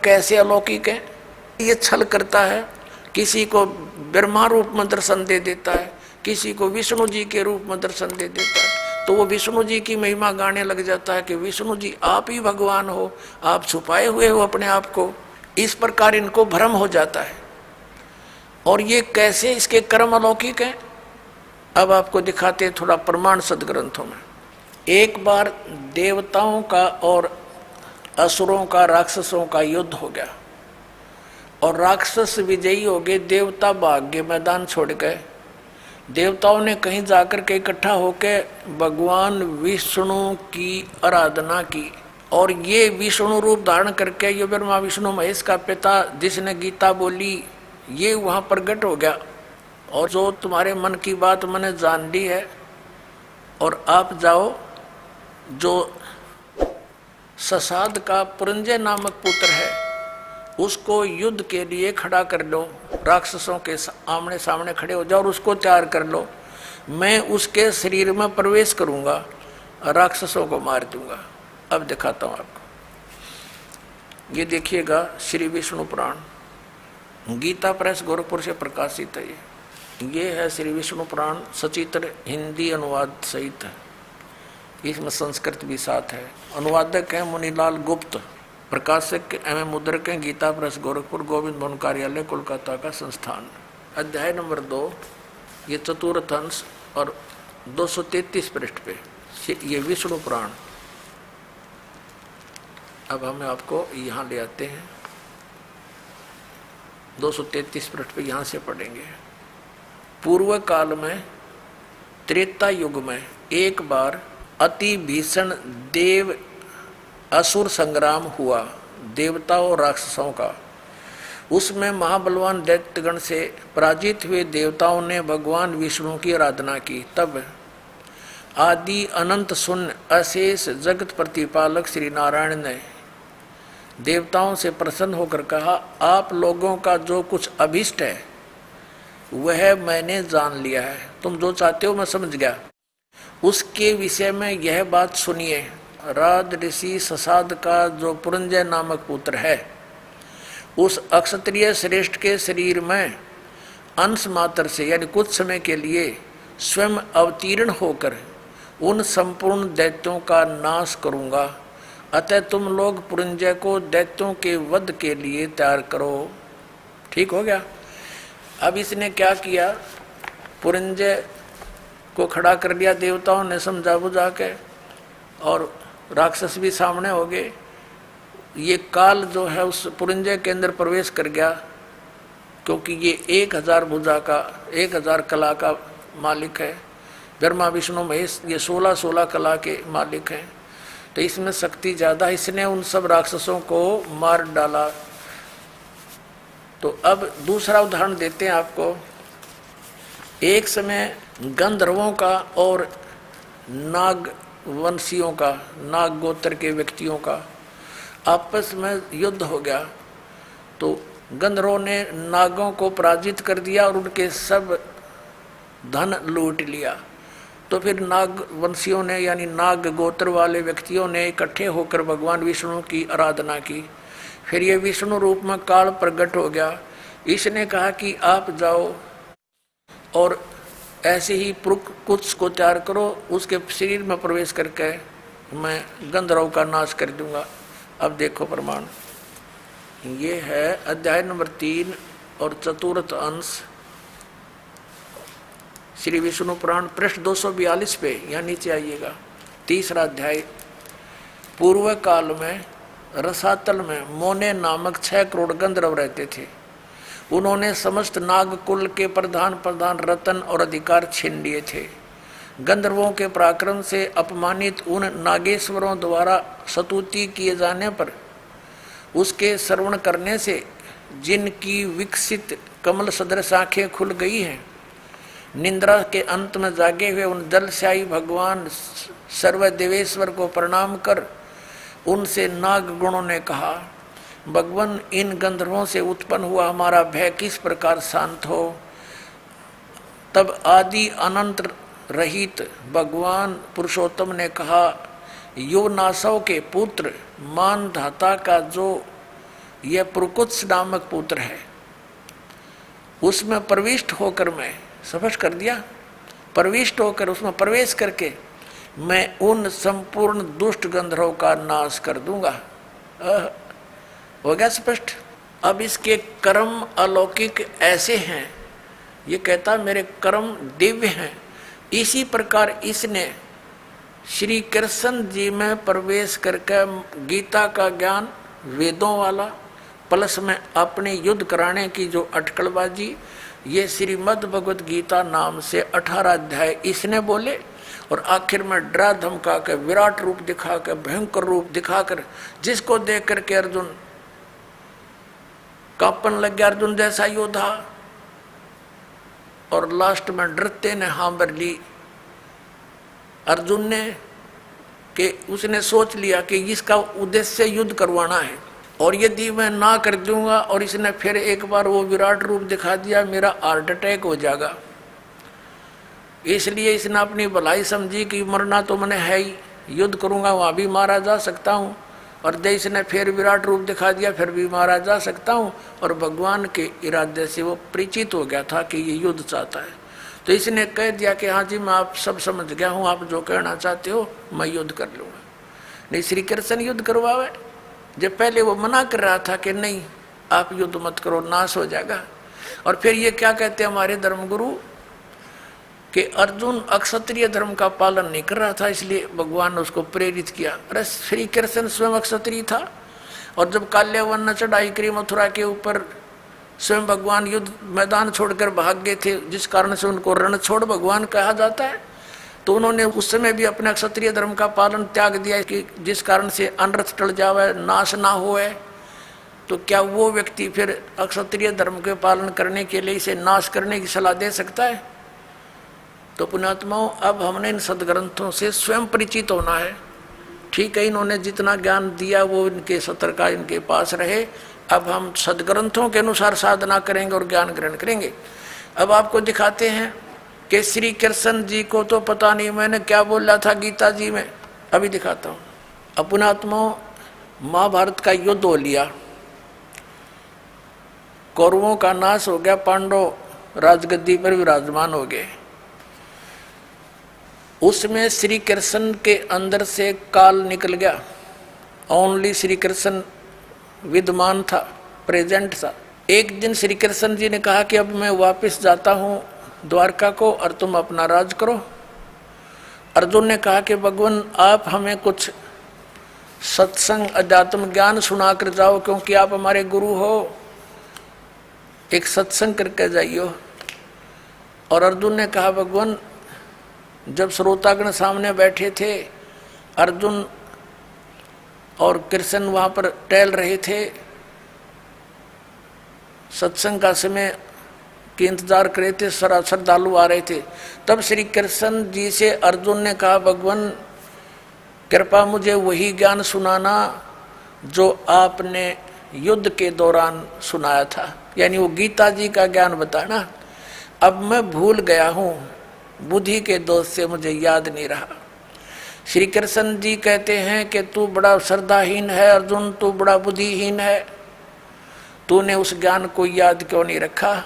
कैसे अलौकिक है। ये छल करता है, किसी को ब्रह्मा रूप में दर्शन दे देता है, किसी को विष्णु जी के रूप में दर्शन दे देता है, तो वो विष्णु जी की महिमा गाने लग जाता है कि विष्णु जी आप ही भगवान हो, आप छुपाए हुए हो अपने आप को। इस प्रकार इनको भ्रम हो जाता है। और ये कैसे इसके कर्म अलौकिक हैं, अब आपको दिखाते हैं थोड़ा प्रमाण सदग्रंथों में। एक बार देवताओं का और असुरों का, राक्षसों का युद्ध हो गया और राक्षस विजयी हो गए, देवता भाग गए, मैदान छोड़ गए। देवताओं ने कहीं जाकर के इकट्ठा होकर भगवान विष्णु की आराधना की और ये विष्णु रूप धारण करके, ये ब्रह्मा विष्णु महेश का पिता जिसने गीता बोली, ये वहाँ प्रकट हो गया। और जो तुम्हारे मन की बात मैंने जान ली है, और आप जाओ जो ससाद का पुरंजय नामक पुत्र है उसको युद्ध के लिए खड़ा कर लो, राक्षसों के आमने सामने खड़े हो जाओ और उसको तैयार कर लो। मैं उसके शरीर में प्रवेश करूंगा, राक्षसों को मार दूंगा। अब दिखाता हूं आपको, ये देखिएगा श्री विष्णु पुराण, गीता प्रेस गोरखपुर से प्रकाशित है। ये है श्री विष्णु पुराण, सचित्र हिंदी अनुवाद सहित है, इसमें संस्कृत भी साथ है। अनुवादक हैं मुनीलाल गुप्त, प्रकाशक एवं मुद्रक हैं गीता प्रेस गोरखपुर, गोविंद भवन कार्यालय कोलकाता का संस्थान। अध्याय नंबर 2, ये चतुर्थ अंश और 233 पृष्ठ पे ये विष्णु पुराण। अब हम आपको यहाँ ले आते हैं, 233 पृष्ठ पे यहाँ से पढ़ेंगे। पूर्व काल में त्रेता युग में एक बार अति भीषण देव असुर संग्राम हुआ, देवताओं और राक्षसों का। उसमें महाबलवान दैत्यगण से पराजित हुए देवताओं ने भगवान विष्णु की आराधना की। तब आदि अनंत शून्य अशेष जगत प्रतिपालक श्री नारायण ने देवताओं से प्रसन्न होकर कहा, आप लोगों का जो कुछ अभिष्ट है वह मैंने जान लिया है, तुम जो चाहते हो मैं समझ गया। उसके विषय में यह बात सुनिए। राज ऋषि ससाद का जो पुरंजय नामक पुत्र है, उस अक्षत्रिय श्रेष्ठ के शरीर में अंश मात्र से यानी कुछ समय के लिए स्वयं अवतीर्ण होकर उन संपूर्ण दैत्यों का नाश करूंगा। अतः तुम लोग पुरंजय को दैत्यों के वध के लिए तैयार करो। ठीक हो गया। अब इसने क्या किया, पुरंजय को खड़ा कर लिया, देवताओं ने समझा बुझा के, और राक्षस भी सामने हो गए। ये काल जो है उस पुरंजय के अंदर प्रवेश कर गया, क्योंकि ये 1000 भुजा का 1000 कला का मालिक है। ब्रह्मा विष्णु महेश ये 16 कला के मालिक हैं, तो इसमें शक्ति ज़्यादा, इसने उन सब राक्षसों को मार डाला। तो अब दूसरा उदाहरण देते हैं आपको। एक समय गंधर्वों का और नाग वंशियों का, नाग गोत्र के व्यक्तियों का आपस में युद्ध हो गया। तो गंधर्वों ने नागों को पराजित कर दिया और उनके सब धन लूट लिया। तो फिर नाग वंशियों ने यानी नाग गोत्र वाले व्यक्तियों ने इकट्ठे होकर भगवान विष्णु की आराधना की। फिर ये विष्णु रूप में काल प्रकट हो गया। इसने कहा कि आप जाओ और ऐसे ही कुछ को तैयार करो, उसके शरीर में प्रवेश करके मैं गंधर्व का नाश कर दूंगा। अब देखो प्रमाण, ये है अध्याय नंबर 3 और चतुर्थ अंश श्री विष्णु पुराण, पृष्ठ 242 पे, यहाँ नीचे आइएगा। तीसरा अध्याय। पूर्व काल में रसातल में मोने नामक 6 करोड़ गंधर्व रहते थे। उन्होंने समस्त नाग कुल के प्रधान रतन और अधिकार छीन लिए थे। गंधर्वों के पराक्रम से अपमानित उन नागेश्वरों द्वारा स्तुति किए जाने पर उसके श्रवण करने से जिनकी विकसित कमल सदृश आंखें खुल गई हैं, निंद्रा के अंत में जागे हुए उन जलशाही भगवान सर्वदेवेश्वर को प्रणाम कर उनसे नाग गुणों ने कहा, भगवान इन गंधर्वों से उत्पन्न हुआ हमारा भय किस प्रकार शांत हो। तब आदि अनंत रहित भगवान पुरुषोत्तम ने कहा, यो नासव के पुत्र मानधाता का जो यह पुरकुत्स नामक पुत्र है, उसमें प्रविष्ट होकर मैं स्पष्ट कर दिया, प्रविष्ट होकर उसमें प्रवेश करके मैं उन संपूर्ण दुष्ट गंधर्वों का नाश कर दूंगा। हो गया स्पष्ट। अब इसके कर्म अलौकिक ऐसे हैं, ये कहता मेरे कर्म दिव्य हैं। इसी प्रकार इसने श्री कृष्ण जी में प्रवेश करके गीता का ज्ञान वेदों वाला प्लस में अपने युद्ध कराने की जो अटकलबाजी, ये श्रीमद् भगवत गीता नाम से 18 अध्याय इसने बोले और आखिर में डरा धमका के विराट रूप दिखाकर भयंकर रूप दिखाकर जिसको देख करके अर्जुन कांपन लग गया, अर्जुन जैसा योद्धा, और लास्ट में डरते ने हांबर ली अर्जुन ने कि उसने सोच लिया कि इसका उद्देश्य युद्ध करवाना है और यदि मैं ना कर दूंगा और इसने फिर एक बार वो विराट रूप दिखा दिया मेरा हार्ट अटैक हो जाएगा। इसलिए इसने अपनी भलाई समझी कि मरना तो मैंने है ही, युद्ध करूंगा वहां भी मारा जा सकता हूं, और जब इसने फिर विराट रूप दिखा दिया फिर भी मारा जा सकता हूं, और भगवान के इरादे से वो परिचित हो गया था कि ये युद्ध चाहता है। तो इसने कह दिया कि हाँ जी मैं आप सब समझ गया हूँ, आप जो कहना चाहते हो मैं युद्ध कर लूँगा। नहीं, श्री कृष्ण युद्ध करवावे, जब पहले वो मना कर रहा था कि नहीं आप युद्ध मत करो नाश हो जाएगा। और फिर ये क्या कहते हैं हमारे धर्मगुरु कि अर्जुन अक्षत्रिय धर्म का पालन नहीं कर रहा था इसलिए भगवान ने उसको प्रेरित किया। अरे श्री कृष्ण स्वयं अक्षत्रिय था, और जब काल्यावन ने चढ़ाई करी मथुरा के ऊपर स्वयं भगवान युद्ध मैदान छोड़कर भाग गए थे, जिस कारण से उनको रणछोड़ भगवान कहा जाता है। तो उन्होंने उस समय भी अपने क्षत्रिय धर्म का पालन त्याग दिया कि जिस कारण से अनर्थ टल जावे, नाश ना होए। तो क्या वो व्यक्ति फिर अक्षत्रिय धर्म के पालन करने के लिए इसे नाश करने की सलाह दे सकता है? तो पुण्यात्माओं, अब हमने इन सदग्रंथों से स्वयं परिचित होना है। ठीक है, इन्होंने जितना ज्ञान दिया वो इनके सत्र का इनके पास रहे। अब हम सदग्रंथों के अनुसार साधना करेंगे और ज्ञान ग्रहण करेंगे। अब आपको दिखाते हैं कि श्री कृष्ण जी को तो पता नहीं मैंने क्या बोला था गीता जी में, अभी दिखाता हूँ। अपनात्माओं, महाभारत का युद्ध हो लिया, कौरवों का नाश हो गया, पांडव राजगद्दी पर विराजमान हो गए। उसमें श्री कृष्ण के अंदर से काल निकल गया, ओनली श्री कृष्ण विद्यमान था, प्रेजेंट था। एक दिन श्री कृष्ण जी ने कहा कि अब मैं वापस जाता हूँ द्वारका को और तुम अपना राज करो। अर्जुन ने कहा कि भगवान आप हमें कुछ सत्संग अध्यात्म ज्ञान सुना कर जाओ, क्योंकि आप हमारे गुरु हो, एक सत्संग करके जाइयो। और अर्जुन ने कहा भगवान जब श्रोतागण सामने बैठे थे, अर्जुन और कृष्ण वहाँ पर टहल रहे थे, सत्संग का समय के इंतजार कर रहे थे, श्रद्धालु आ रहे थे। तब श्री कृष्ण जी से अर्जुन ने कहा भगवान कृपा मुझे वही ज्ञान सुनाना जो आपने युद्ध के दौरान सुनाया था, यानी वो गीता जी का ज्ञान बताना। अब मैं भूल गया हूँ, बुद्धि के दोष से मुझे याद नहीं रहा। श्री कृष्ण जी कहते हैं कि तू बड़ा श्रद्धाहीन है अर्जुन, तू बड़ा बुद्धिहीन है, तूने उस ज्ञान को याद क्यों नहीं रखा।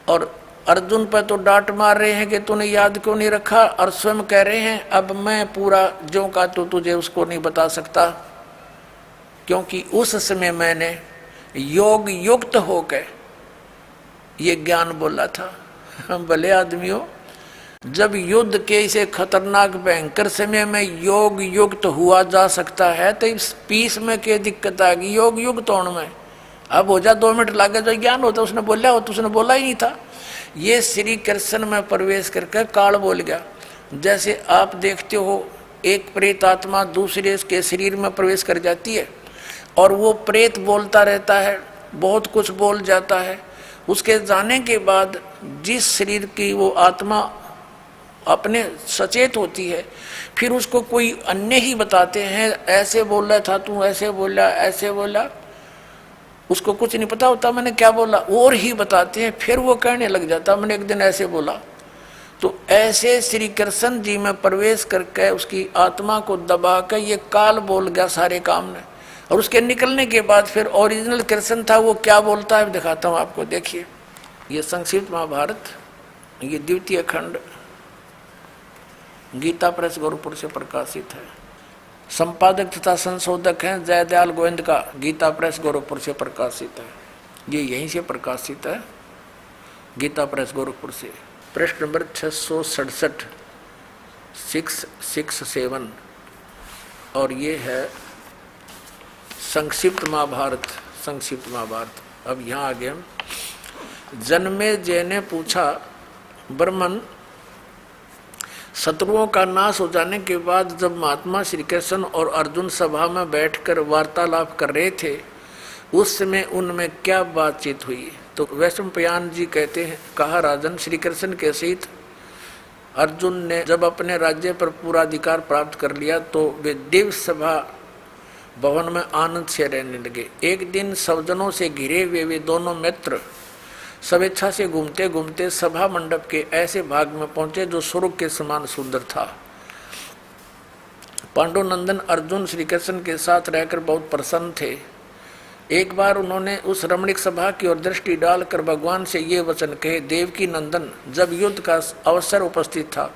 और अर्जुन पर तो डांट मार रहे हैं कि तूने याद क्यों नहीं रखा, और स्वयं कह रहे हैं अब मैं पूरा ज्यों का तो तुझे उसको नहीं बता सकता, क्योंकि उस समय मैंने योग युक्त होकर ये ज्ञान बोला था। भले आदमियों, जब युद्ध के इसे खतरनाक भयंकर समय में योग युक्त हुआ जा सकता है तो इस पीस में क्या दिक्कत आ गई योग युक्त होने में? अब हो जा 2 मिनट लगे जो ज्ञान होता उसने बोला हो, तो उसने बोला ही नहीं था। ये श्री कृष्ण में प्रवेश करके काल बोल गया। जैसे आप देखते हो एक प्रेत आत्मा दूसरे के शरीर में प्रवेश कर जाती है और वो प्रेत बोलता रहता है, बहुत कुछ बोल जाता है। उसके जाने के बाद जिस शरीर की वो आत्मा अपने सचेत होती है, फिर उसको कोई अन्य ही बताते हैं ऐसे बोल रहा था तू, ऐसे बोला, ऐसे बोला। उसको कुछ नहीं पता होता मैंने क्या बोला, और ही बताते हैं। फिर वो कहने लग जाता मैंने एक दिन ऐसे बोला। तो ऐसे श्री कृष्ण जी में प्रवेश करके उसकी आत्मा को दबा कर ये काल बोल गया सारे काम ने। और उसके निकलने के बाद फिर ओरिजिनल कृष्ण था वो क्या बोलता है दिखाता हूँ आपको। देखिए ये संक्षिप्त महाभारत, ये द्वितीय खंड गीता प्रेस गोरखपुर से प्रकाशित है। संपादक तथा संशोधक हैं जयदयाल गोविंद का, गीता प्रेस गोरखपुर से प्रकाशित है। ये यहीं से प्रकाशित है, गीता प्रेस गोरखपुर से। पृष्ठ नंबर 667 667 और ये है संक्षिप्त महाभारत। संक्षिप्त महाभारत। अब यहाँ आगे हम जन्मेजय ने पूछा, ब्रह्मन शत्रुओं का नाश हो जाने के बाद जब महात्मा श्री कृष्ण और अर्जुन सभा में बैठकर वार्तालाप कर रहे थे उस समय उनमें क्या बातचीत हुई? तो वैशंपायन जी कहते हैं, कहा राजन, श्री कृष्ण के सहित अर्जुन ने जब अपने राज्य पर पूरा अधिकार प्राप्त कर लिया तो वे दिव्य सभा भवन में आनंद से रहने लगे। एक दिन सज्जनों से घिरे हुए वे दोनों मित्र स्वेच्छा से घूमते घूमते सभा मंडप के ऐसे भाग में पहुंचे जो स्वर्ग के समान सुंदर था। पांडुनंदन अर्जुन श्री कृष्ण के साथ रहकर बहुत प्रसन्न थे। एक बार उन्होंने उस रमणीक सभा की ओर दृष्टि डालकर भगवान से ये वचन कहे, देवकी नंदन, जब युद्ध का अवसर उपस्थित था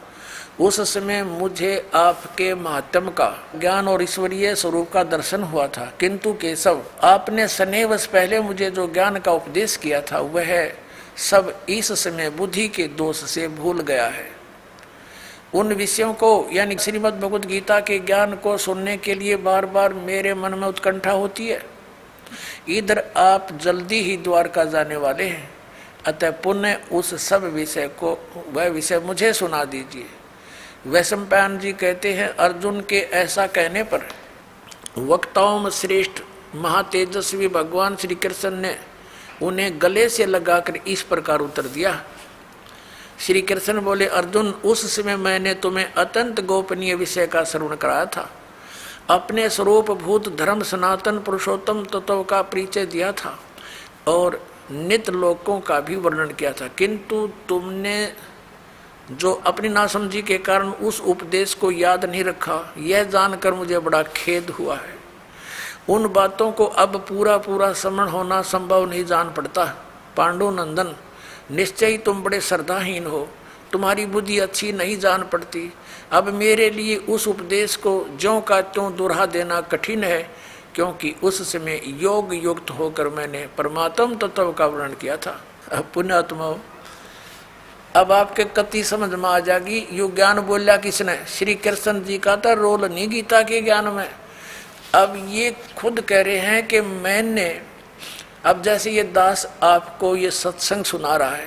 उस समय मुझे आपके महात्म का ज्ञान और ईश्वरीय स्वरूप का दर्शन हुआ था, किंतु केशव आपने सनेवस पहले मुझे जो ज्ञान का उपदेश किया था वह सब इस समय बुद्धि के दोष से भूल गया है। उन विषयों को यानी श्रीमद् भगवद गीता के ज्ञान को सुनने के लिए बार बार मेरे मन में उत्कंठा होती है। इधर आप जल्दी ही द्वारका जाने वाले हैं, अतः पुनः उस सब विषय को वह विषय मुझे सुना दीजिए। वैशंपायन जी कहते हैं, अर्जुन के ऐसा कहने पर वक्ताओं में श्रेष्ठ महातेजस्वी भगवान श्री कृष्ण ने उन्हें गले से लगाकर इस प्रकार उत्तर दिया। श्री कृष्ण बोले, अर्जुन, उस समय मैंने तुम्हें अत्यंत गोपनीय विषय का श्रवण कराया था। अपने स्वरूप भूत धर्म सनातन पुरुषोत्तम तत्व का परिचय दिया था और नित्य लोकों का भी वर्णन किया था, किंतु तुमने जो अपनी नासमझी के कारण उस उपदेश को याद नहीं रखा, यह जानकर मुझे बड़ा खेद हुआ है। उन बातों को अब पूरा पूरा स्मरण होना संभव नहीं जान पड़ता। पांडुनंदन, निश्चय ही तुम बड़े श्रद्धाहीन हो, तुम्हारी बुद्धि अच्छी नहीं जान पड़ती। अब मेरे लिए उस उपदेश को ज्यों का त्यों दोहरा देना कठिन है, क्योंकि उस समय योग युक्त होकर मैंने परमात्म तत्व का वर्णन किया था। पुण्यात्मा, अब आपके कति समझ में आ जाएगी। यो ज्ञान बोला किसने? श्री कृष्ण जी का था, रोल नहीं गीता के ज्ञान में। अब ये खुद कह रहे हैं कि मैंने, अब जैसे ये दास आपको ये सत्संग सुना रहा है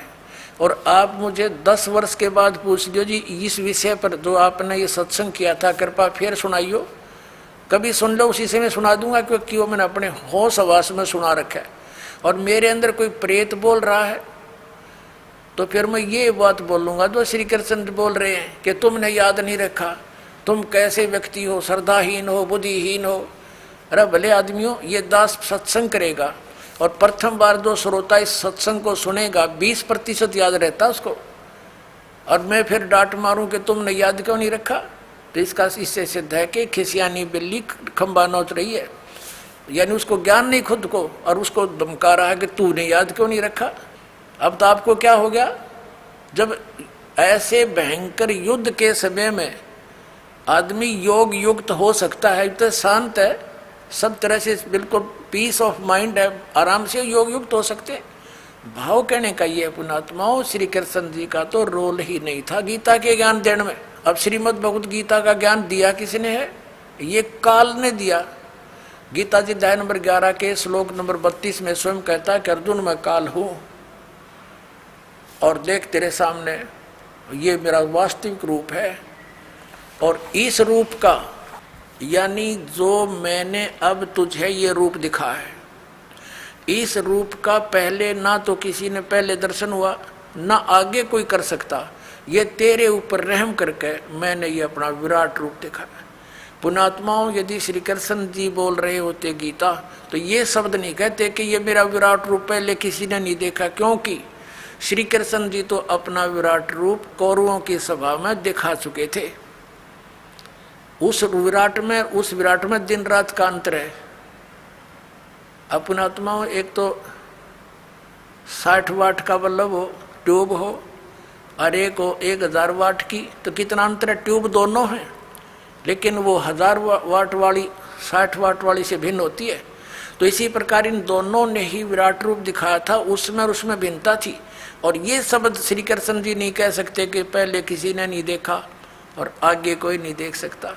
और आप मुझे 10 वर्ष के बाद पूछ लियो, जी इस विषय पर जो आपने ये सत्संग किया था कृपा फिर सुनाइयो। कभी सुन लो, उसी से मैं सुना दूंगा, क्योंकि वो मैंने अपने होश हवास में सुना रखा है। और मेरे अंदर कोई प्रेत बोल रहा है तो फिर मैं ये बात बोलूँगा जो श्री कृष्ण बोल रहे हैं कि तुमने याद नहीं रखा, तुम कैसे व्यक्ति हो, श्रद्धाहीन हो, बुद्धिहीन हो। अरे भले आदमियों, ये दास सत्संग करेगा और प्रथम बार जो श्रोता इस सत्संग को सुनेगा 20% याद रहता उसको, और मैं फिर डांट मारूं कि तुमने याद क्यों नहीं रखा, तो इसका इससे सिद्ध है कि खिसियानी बिल्ली खंबा नोच रही है। यानी उसको ज्ञान नहीं खुद को, और उसको धमका रहा है कि तूने याद क्यों नहीं रखा। अब तो आपको क्या हो गया, जब ऐसे भयंकर युद्ध के समय में आदमी योग युक्त हो सकता है, तो शांत है, सब तरह से बिल्कुल पीस ऑफ माइंड है, आराम से योग युक्त हो सकते। भाव कहने का ये पुणात्माओं, श्री कृष्ण जी का तो रोल ही नहीं था गीता के ज्ञान देने में। अब श्रीमद् भगवद गीता का ज्ञान दिया किसने है? ये काल ने दिया। गीता जी अध्याय नंबर 11 के श्लोक नंबर 32 में स्वयं कहता है कि अर्जुन मैं काल हूँ और देख तेरे सामने ये मेरा वास्तविक रूप है, और इस रूप का यानी जो मैंने अब तुझे ये रूप दिखा है, इस रूप का पहले ना तो किसी ने पहले दर्शन हुआ ना आगे कोई कर सकता। ये तेरे ऊपर रहम करके मैंने ये अपना विराट रूप दिखा है। पुणात्माओं, यदि श्री कृष्ण जी बोल रहे होते गीता तो ये शब्द नहीं कहते कि ये मेरा विराट रूप पहले किसी ने नहीं देखा, क्योंकि श्री कृष्ण जी तो अपना विराट रूप कौरवों की सभा में दिखा चुके थे। उस विराट में दिन रात का अंतर है। अपनात्माओं, एक तो 60 वाट का बल्ब हो, ट्यूब हो, और एक हो 1000 वाट की, तो कितना अंतर है? ट्यूब दोनों हैं, लेकिन वो 1000 वाट वाली 60 वाट वाली से भिन्न होती है। तो इसी प्रकार इन दोनों ने ही विराट रूप दिखाया था, उसमें और उसमें भिन्नता थी। और ये शब्द श्री कृष्ण जी नहीं कह सकते कि पहले किसी ने नहीं देखा और आगे कोई नहीं देख सकता।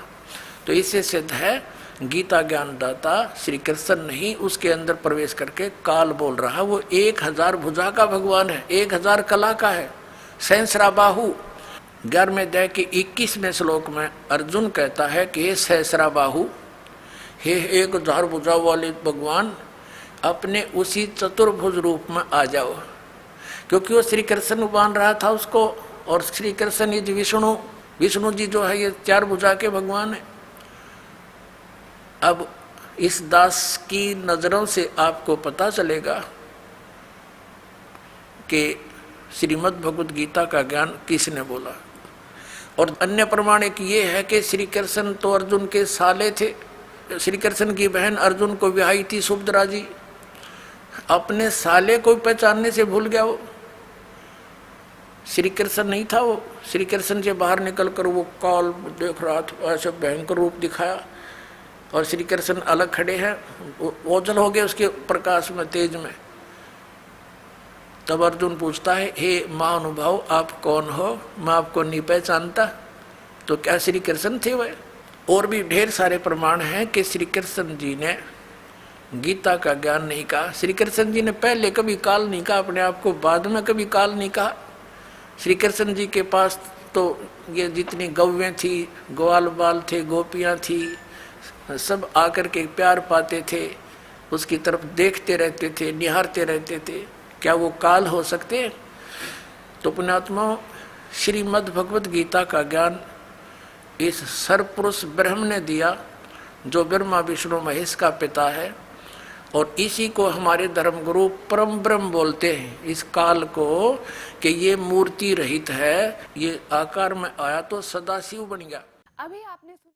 तो इससे सिद्ध है गीता ज्ञानदाता श्री कृष्ण नहीं उसके अंदर प्रवेश करके काल बोल रहा, वो 1000 भुजा का भगवान है, 1000 कला का है, सहस्रा बाहु। 11वें अध्याय के 21वें श्लोक में अर्जुन कहता है कि हे सहस्रा बाहु, हे 1000 भुजा वाले भगवान, अपने उसी चतुर्भुज रूप में आ जाओ। क्योंकि वो श्री कृष्ण मान रहा था उसको, और श्री कृष्ण ये विष्णु जी जो है ये 4 भुजा के भगवान है। अब इस दास की नजरों से आपको पता चलेगा कि श्रीमद् भगवद गीता का ज्ञान किसने बोला। और अन्य प्रमाण एक ये है कि श्री कृष्ण तो अर्जुन के साले थे, श्री कृष्ण की बहन अर्जुन को ब्याही थी सुभद्रा जी, अपने साले को पहचानने से भूल गया। वो श्री कृष्ण नहीं था, वो श्री कृष्ण से बाहर निकल कर वो काल देख रहा था, ऐसे भयंकर रूप दिखाया, और श्री कृष्ण अलग खड़े हैं, ओझल हो गए उसके प्रकाश में, तेज में। तब अर्जुन पूछता है, हे महानुभाव आप कौन हो, मैं आपको नहीं पहचानता। तो क्या श्री कृष्ण थे वह? और भी ढेर सारे प्रमाण हैं कि श्री कृष्ण जी ने गीता का ज्ञान नहीं कहा। श्री कृष्ण जी ने पहले कभी काल नहीं कहा अपने आप को, बाद में कभी काल नहीं कहा। श्री कृष्ण जी के पास तो ये जितनी गौवें थी, ग्वाल बाल थे, गोपियाँ थी, सब आकर के प्यार पाते थे, उसकी तरफ देखते रहते थे, निहारते रहते थे। क्या वो काल हो सकते? तो पुण्यात्मा, श्रीमद् भगवद गीता का ज्ञान इस सर्वपुरुष ब्रह्म ने दिया, जो ब्रह्मा विष्णु महेश का पिता है, और इसी को हमारे धर्मगुरु परम ब्रह्म बोलते हैं। इस काल को कि ये मूर्ति रहित है, ये आकार में आया तो सदाशिव बन गया। अभी आपने